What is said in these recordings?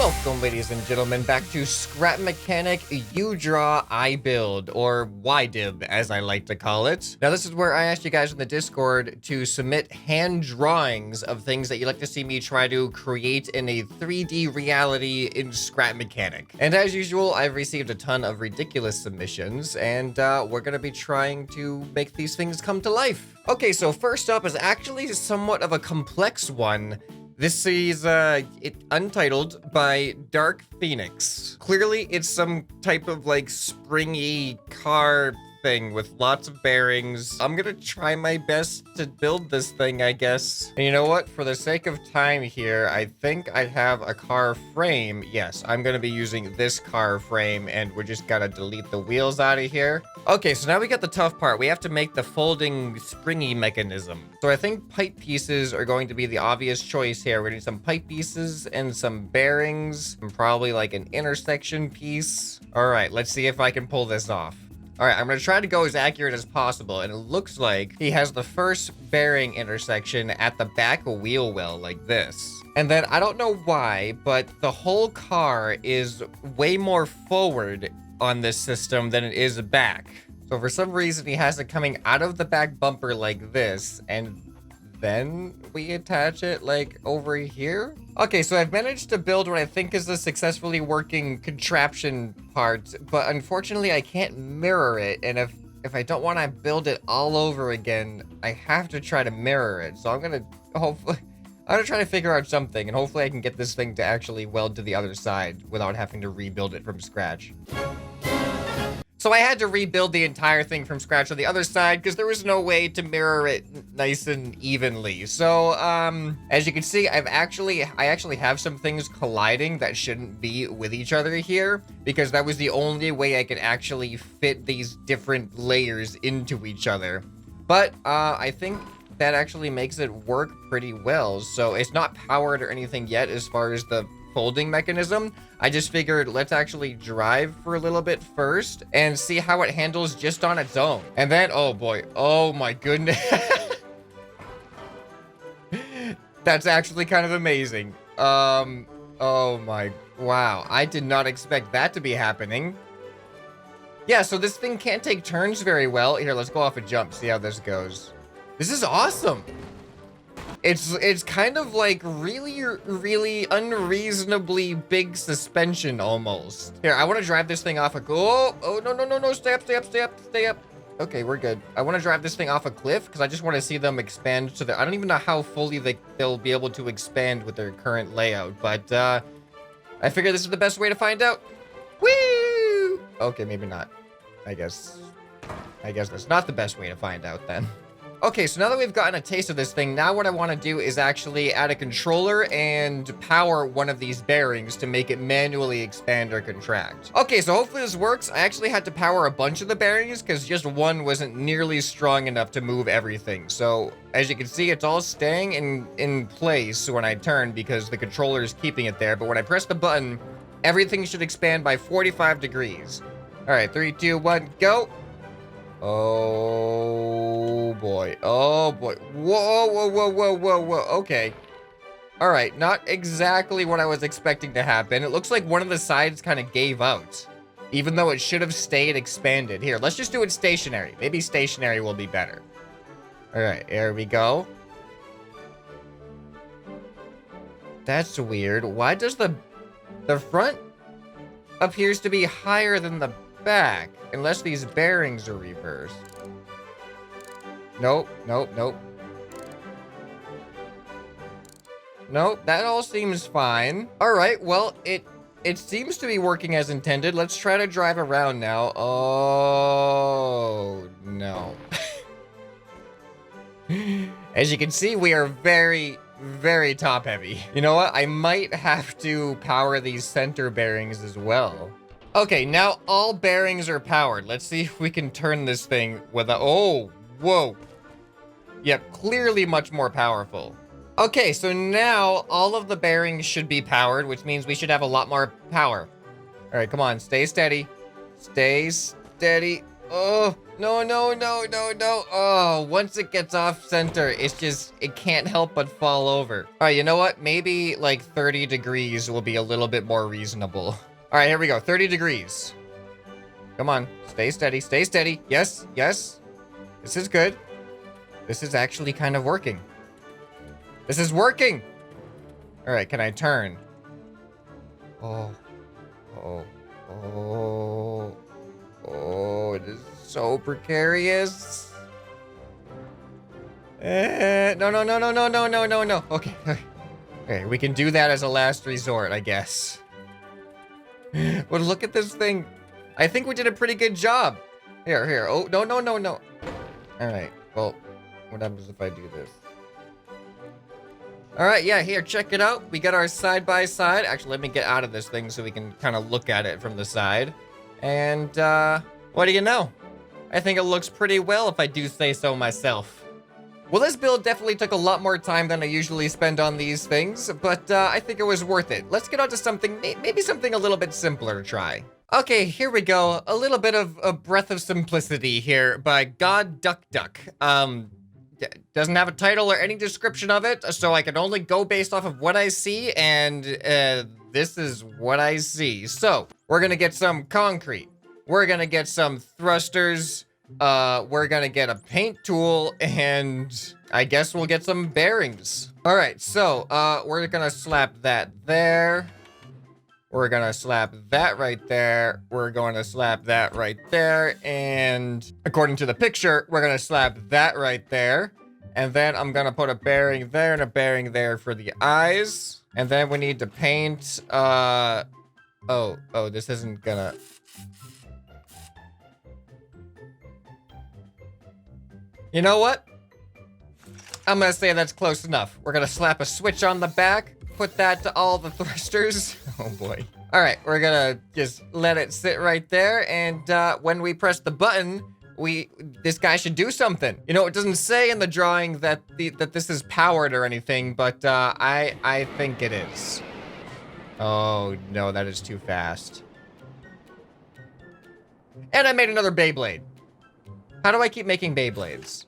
Welcome, ladies and gentlemen, back to Scrap Mechanic You Draw, I Build, or YDIB, as I like to call it. Now, this is where I asked you guys in the Discord to submit hand drawings of things that you'd like to see me try to create in a 3D reality in Scrap Mechanic. And as usual, I've received a ton of ridiculous submissions, and we're going to be trying to make these things come to life. Okay, so first up is actually somewhat of a complex one. This is untitled by Dark Phoenix. Clearly, it's some type of like springy car thing with lots of bearings. I'm gonna try my best to build this thing, I guess. And you know what? For the sake of time here, I think I have a car frame. Yes, I'm gonna be using this car frame, and we're just gonna delete the wheels out of here. Okay, so now we got the tough part. We have to make the folding springy mechanism. So I think pipe pieces are going to be the obvious choice here. We're gonna need some pipe pieces and some bearings, and probably like an intersection piece. All right, let's see if I can pull this off. All right, I'm going to try to go as accurate as possible, and it looks like he has the first bearing intersection at the back wheel well, like this. And then, I don't know why, but the whole car is way more forward on this system than it is back. So for some reason, he has it coming out of the back bumper like this, and then we attach it like over here. Okay, so I've managed to build what I think is a successfully working contraption part, but unfortunately I can't mirror it, and if I don't want to build it all over again, I have to try to mirror it. So I'm gonna try to figure out something, and hopefully I can get this thing to actually weld to the other side without having to rebuild it from scratch. So I had to rebuild the entire thing from scratch on the other side because there was no way to mirror it nice and evenly. So, as you can see, I actually have some things colliding that shouldn't be with each other here because that was the only way I could actually fit these different layers into each other. But, I think that actually makes it work pretty well. So it's not powered or anything yet as far as the folding mechanism. I just figured let's actually drive for a little bit first and see how it handles just on its own. And then, oh boy, oh my goodness. That's actually kind of amazing. Oh my, wow. I did not expect that to be happening. Yeah, so this thing can't take turns very well. Here, let's go off a jump, see how this goes. This is awesome. It's kind of like really unreasonably big suspension almost. Here, I want to drive this thing off a no, stay up. Okay, we're good. I want to drive this thing off a cliff because I just want to see them expand to the, I don't even know how fully they'll be able to expand with their current layout, but I figure this is the best way to find out. Woo! Okay, maybe not. I guess that's not the best way to find out then. Okay, so now that we've gotten a taste of this thing, now what I want to do is actually add a controller and power one of these bearings to make it manually expand or contract. Okay, so hopefully this works. I actually had to power a bunch of the bearings because just one wasn't nearly strong enough to move everything. So as you can see, it's all staying in place when I turn because the controller is keeping it there. But when I press the button, everything should expand by 45 degrees. All right, 3, 2, 1, go. Oh boy. Oh boy. Whoa. Okay. All right. Not exactly what I was expecting to happen. It looks like one of the sides kind of gave out, even though it should have stayed expanded. Here, let's just do it stationary. Maybe stationary will be better. All right. There we go. That's weird. Why does the front appears to be higher than the back? Unless these bearings are reversed. Nope. Nope, that all seems fine. All right, well, it seems to be working as intended. Let's try to drive around now. Oh, no. As you can see, we are very top heavy. You know what? I might have to power these center bearings as well. Okay, now all bearings are powered. Let's see if we can turn this thing with a... Oh, whoa. Yep, clearly much more powerful. Okay, so now all of the bearings should be powered, which means we should have a lot more power. All right, come on, stay steady. Stay steady. Oh, no, no, no, no, no. Oh, once it gets off center, it can't help but fall over. All right, you know what? Maybe like 30 degrees will be a little bit more reasonable. All right, here we go. 30 degrees. Come on. Stay steady. Stay steady. Yes, yes. This is good. This is actually kind of working. This is working. All right, can I turn? Oh, oh, oh, oh, it is so precarious. No, no, no, no, no, no, no, no, no. Okay, okay, we can do that as a last resort, I guess. But look at this thing. I think we did a pretty good job. Here, here. Oh, no, no, no, no. All right, well, what happens if I do this? All right, yeah, here, check it out. We got our side-by-side. Actually, let me get out of this thing so we can kind of look at it from the side. And, what do you know? I think it looks pretty well if I do say so myself. Well, this build definitely took a lot more time than I usually spend on these things, but I think it was worth it. Let's get on to something, maybe something a little bit simpler to try. Okay, here we go. A little bit of a breath of simplicity here by God Duck Duck. Doesn't have a title or any description of it, so I can only go based off of what I see, and this is what I see. So, we're gonna get some concrete. We're gonna get some thrusters. We're gonna get a paint tool, and I guess we'll get some bearings. All right, so, we're gonna slap that there. We're gonna slap that right there. We're going to slap that right there. And according to the picture, we're gonna slap that right there. And then I'm gonna put a bearing there and a bearing there for the eyes. And then we need to paint, oh, this isn't gonna... You know what? I'm gonna say that's close enough. We're gonna slap a switch on the back. Put that to all the thrusters. Oh boy. All right, we're gonna just let it sit right there, and when we press the button, this guy should do something. You know, it doesn't say in the drawing that this is powered or anything, but I think it is. Oh no, that is too fast. And I made another Beyblade. How do I keep making Beyblades?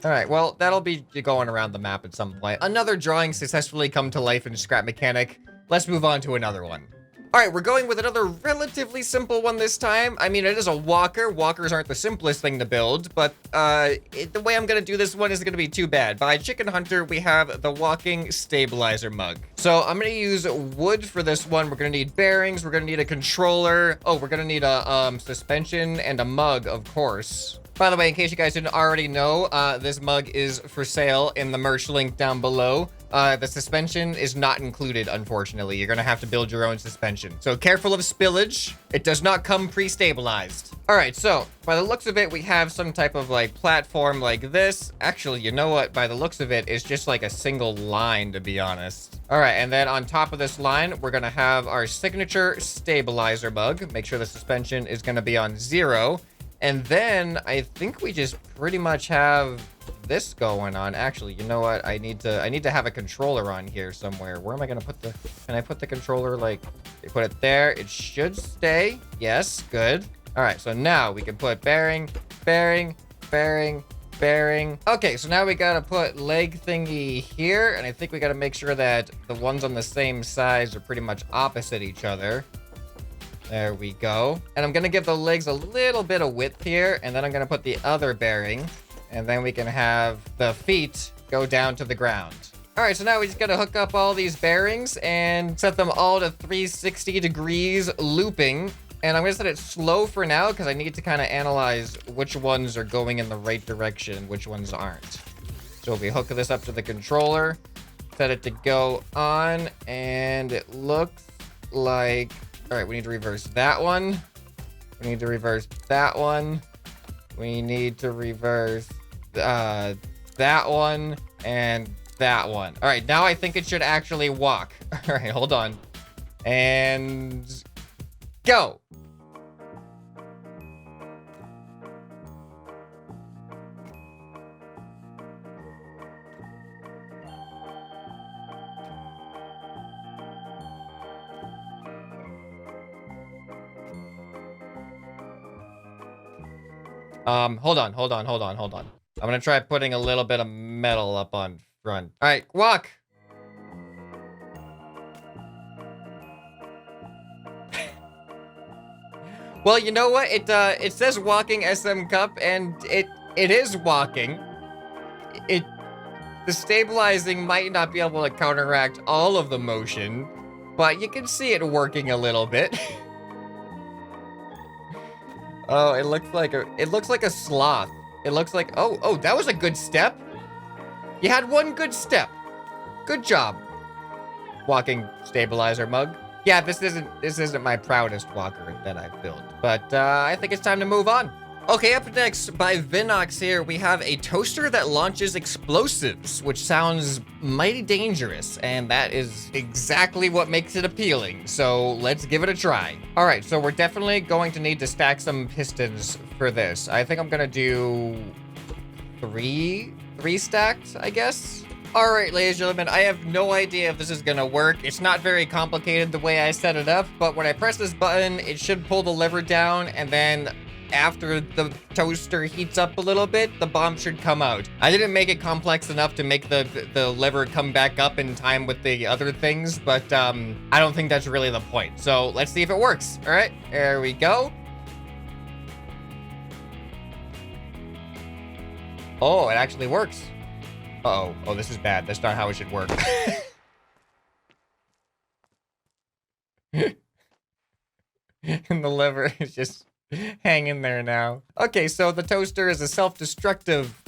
All right, well, that'll be going around the map at some point. Another drawing successfully come to life in Scrap Mechanic. Let's move on to another one. All right, we're going with another relatively simple one this time. I mean, it is a walker. Walkers aren't the simplest thing to build, but the way I'm gonna do this one isn't gonna be too bad. By Chicken Hunter, we have the walking stabilizer mug. So I'm gonna use wood for this one. We're gonna need bearings. We're gonna need a controller. Oh, we're gonna need a suspension and a mug, of course. By the way, in case you guys didn't already know, this mug is for sale in the merch link down below. The suspension is not included, unfortunately. You're gonna have to build your own suspension. So careful of spillage. It does not come pre-stabilized. All right, so by the looks of it, we have some type of like platform like this. Actually, you know what? By the looks of it, it's just like a single line, to be honest. All right, and then on top of this line, we're gonna have our signature stabilizer mug. Make sure the suspension is gonna be on 0. And then I think we just pretty much have this going on. Actually, you know what? I need to have a controller on here somewhere. Where am I gonna put the? Can I put the controller like? Put it there. It should stay. Yes, good. All right. So now we can put bearing, bearing, bearing, bearing. Okay. So now we gotta put leg thingy here, and I think we gotta make sure that the ones on the same size are pretty much opposite each other. There we go. And I'm gonna give the legs a little bit of width here, and then I'm gonna put the other bearing, and then we can have the feet go down to the ground. All right, so now we just gotta hook up all these bearings and set them all to 360 degrees looping. And I'm gonna set it slow for now because I need to kind of analyze which ones are going in the right direction, which ones aren't. So if we hook this up to the controller, set it to go on, and it looks like... All right, we need to reverse that one. We need to reverse that one. We need to reverse that one and that one. All right, now I think it should actually walk. All right, hold on. And go. Hold on. I'm gonna try putting a little bit of metal up on front. All right, walk. Well, you know what? It says walking SM cup, and it is walking. The stabilizing might not be able to counteract all of the motion, but you can see it working a little bit. Oh, it looks like a sloth. It looks like, oh, that was a good step. You had one good step. Good job. Walking stabilizer mug. Yeah, this isn't my proudest walker that I've built, but I think it's time to move on. Okay, up next by Vinox here, we have a toaster that launches explosives, which sounds mighty dangerous, and that is exactly what makes it appealing. So let's give it a try. All right, so we're definitely going to need to stack some pistons for this. I think I'm gonna do three stacked, I guess. All right, ladies and gentlemen, I have no idea if this is gonna work. It's not very complicated the way I set it up, but when I press this button, it should pull the lever down, and then after the toaster heats up a little bit, the bomb should come out. I didn't make it complex enough to make the lever come back up in time with the other things, but I don't think that's really the point. So let's see if it works. All right, there we go. Oh, it actually works. Uh-oh. Oh, this is bad. That's not how it should work. And the lever is just hanging there now. Okay, so the toaster is a self-destructive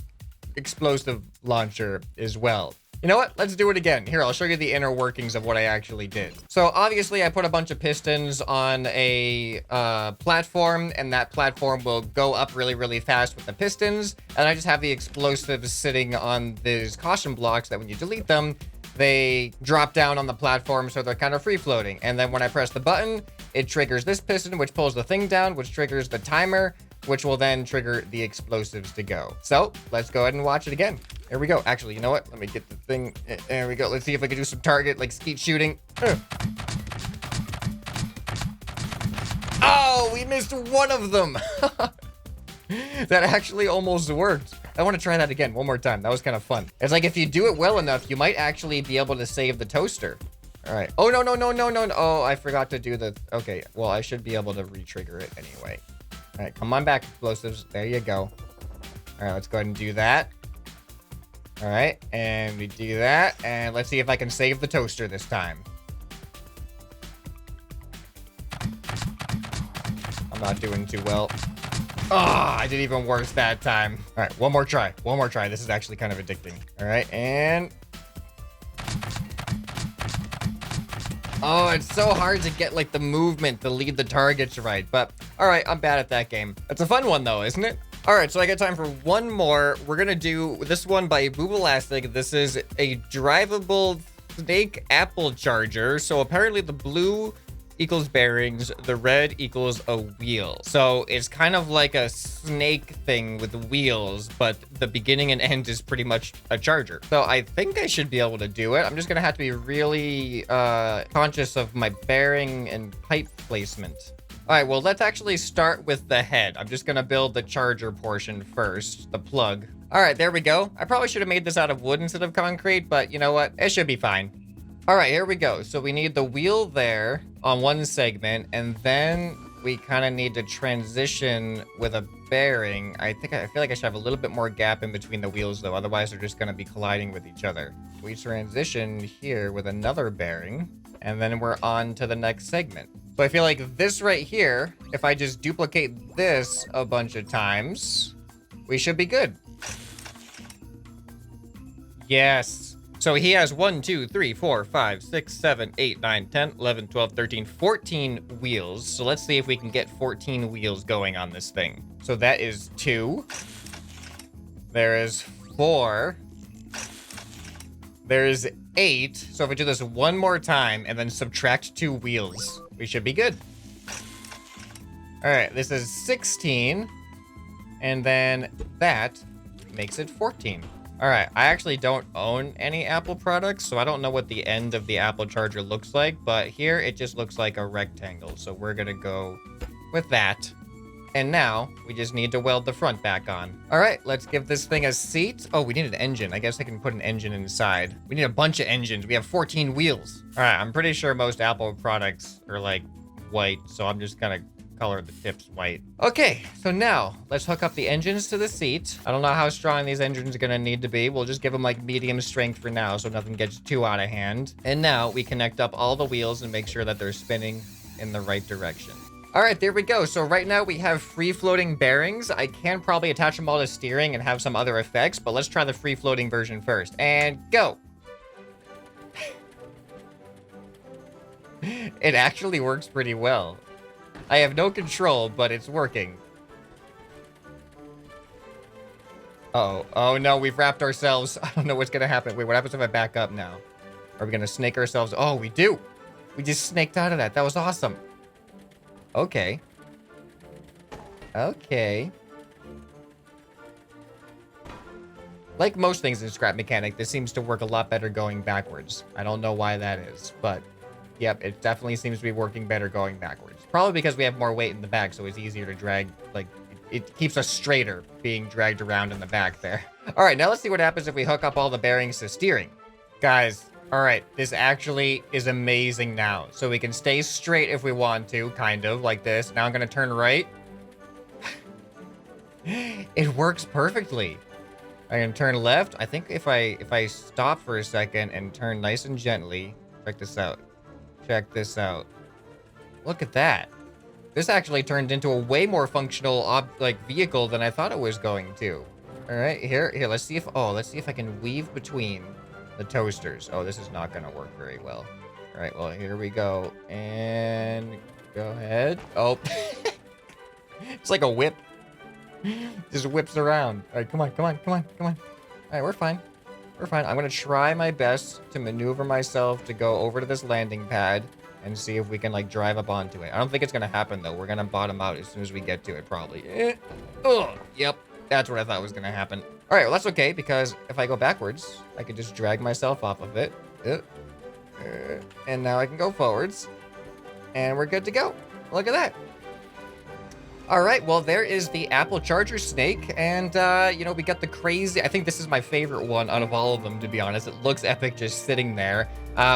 explosive launcher as well. You know what? Let's do it again. Here, I'll show you the inner workings of what I actually did. So obviously I put a bunch of pistons on a platform, and that platform will go up really, really fast with the pistons. And I just have the explosives sitting on these caution blocks that when you delete them, they drop down on the platform, so they're kind of free floating. And then when I press the button, it triggers this piston, which pulls the thing down, which triggers the timer, which will then trigger the explosives to go. So let's go ahead and watch it again. Here we go. Actually, you know what? Let me get the thing. There we go. Let's see if I can do some target, like skeet shooting. Oh, we missed one of them. That actually almost worked. I want to try that again one more time. That was kind of fun. It's like if you do it well enough, you might actually be able to save the toaster. All right. Oh, no. Oh, I forgot to do the... Okay, well, I should be able to re-trigger it anyway. All right, come on back, explosives. There you go. All right, let's go ahead and do that. All right, and we do that. And let's see if I can save the toaster this time. I'm not doing too well. Oh, I did even worse that time. All right, one more try. This is actually kind of addicting. All right, and... Oh, it's so hard to get, like, the movement to lead the targets right. But, all right, I'm bad at that game. It's a fun one, though, isn't it? All right, so I got time for one more. We're going to do this one by Boobalastic. This is a drivable snake apple charger. So apparently the blue equals bearings, the red equals a wheel. So it's kind of like a snake thing with wheels, but the beginning and end is pretty much a charger. So I think I should be able to do it. I'm just gonna have to be really conscious of my bearing and pipe placement. All right, well, let's actually start with the head. I'm just gonna build the charger portion first, the plug. All right, there we go. I probably should have made this out of wood instead of concrete, but you know what? It should be fine. All right, here we go. So we need the wheel there on one segment, and then we kind of need to transition with a bearing. I feel like I should have a little bit more gap in between the wheels, though. Otherwise, they're just going to be colliding with each other. We transition here with another bearing, and then we're on to the next segment. So I feel like this right here, if I just duplicate this a bunch of times, we should be good. Yes. So he has 1, 2, 3, 4, 5, 6, 7, 8, 9, 10, 11, 12, 13, 14 wheels. So let's see if we can get 14 wheels going on this thing. So that is 2. There is 4. There is 8. So if we do this one more time and then subtract 2 wheels, we should be good. All right, this is 16. And then that makes it 14. All right, I actually don't own any Apple products, so I don't know what the end of the Apple charger looks like, but here it just looks like a rectangle, so we're gonna go with that. And now we just need to weld the front back on. All right, let's give this thing a seat. Oh, we need an engine. I guess I can put an engine inside. We need a bunch of engines. We have 14 wheels. All right, I'm pretty sure most Apple products are like white, so I'm just gonna color the tips white. Okay, so now let's hook up the engines to the seat. I don't know how strong these engines are gonna need to be. We'll just give them like medium strength for now so nothing gets too out of hand. And now we connect up all the wheels and make sure that they're spinning in the right direction. All right, there we go. So right now we have free-floating bearings. I can probably attach them all to steering and have some other effects, but let's try the free-floating version first. And go. It actually works pretty well. I have no control, but it's working. Uh-oh. Oh, no, we've wrapped ourselves. I don't know what's going to happen. Wait, what happens if I back up now? Are we going to snake ourselves? Oh, we do. We just snaked out of that. That was awesome. Okay. Okay. Like most things in Scrap Mechanic, this seems to work a lot better going backwards. I don't know why that is, but yep, it definitely seems to be working better going backwards. Probably because we have more weight in the back, so it's easier to drag, like, it keeps us straighter being dragged around in the back there. All right, now let's see what happens if we hook up all the bearings to steering. Guys, all right, this actually is amazing now. So we can stay straight if we want to, kind of, like this. Now I'm gonna turn right. It works perfectly. I'm gonna turn left. I think if I stop for a second and turn nice and gently, check this out. Check this out. Look at that. This actually turned into a way more functional vehicle than I thought it was going to. All right, here, let's see if I can weave between the toasters. Oh, this is not gonna work very well. All right, well, here we go. And go ahead. Oh, it's like a whip. Just whips around. All right, come on. All right, we're fine. We're fine. I'm gonna try my best to maneuver myself to go over to this landing pad and see if we can, like, drive up onto it. I don't think it's gonna happen, though. We're gonna bottom out as soon as we get to it, probably. Oh, yep. That's what I thought was gonna happen. All right, well, that's okay, because if I go backwards, I can just drag myself off of it. And now I can go forwards. And we're good to go. Look at that. All right, well, there is the Apple Charger Snake, and, you know, we got the crazy... I think this is my favorite one out of all of them, to be honest. It looks epic just sitting there.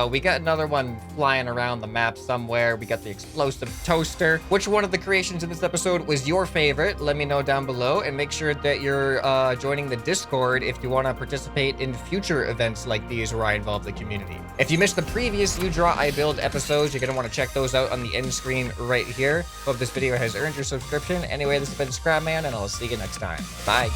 We got another one flying around the map somewhere. We got the explosive toaster. Which one of the creations in this episode was your favorite? Let me know down below, and make sure that you're joining the Discord if you want to participate in future events like these where I involve the community. If you missed the previous You Draw, I Build episodes, you're going to want to check those out on the end screen right here. Hope this video has earned your subscription. Anyway, this has been ScrapMan, and I'll see you next time. Bye.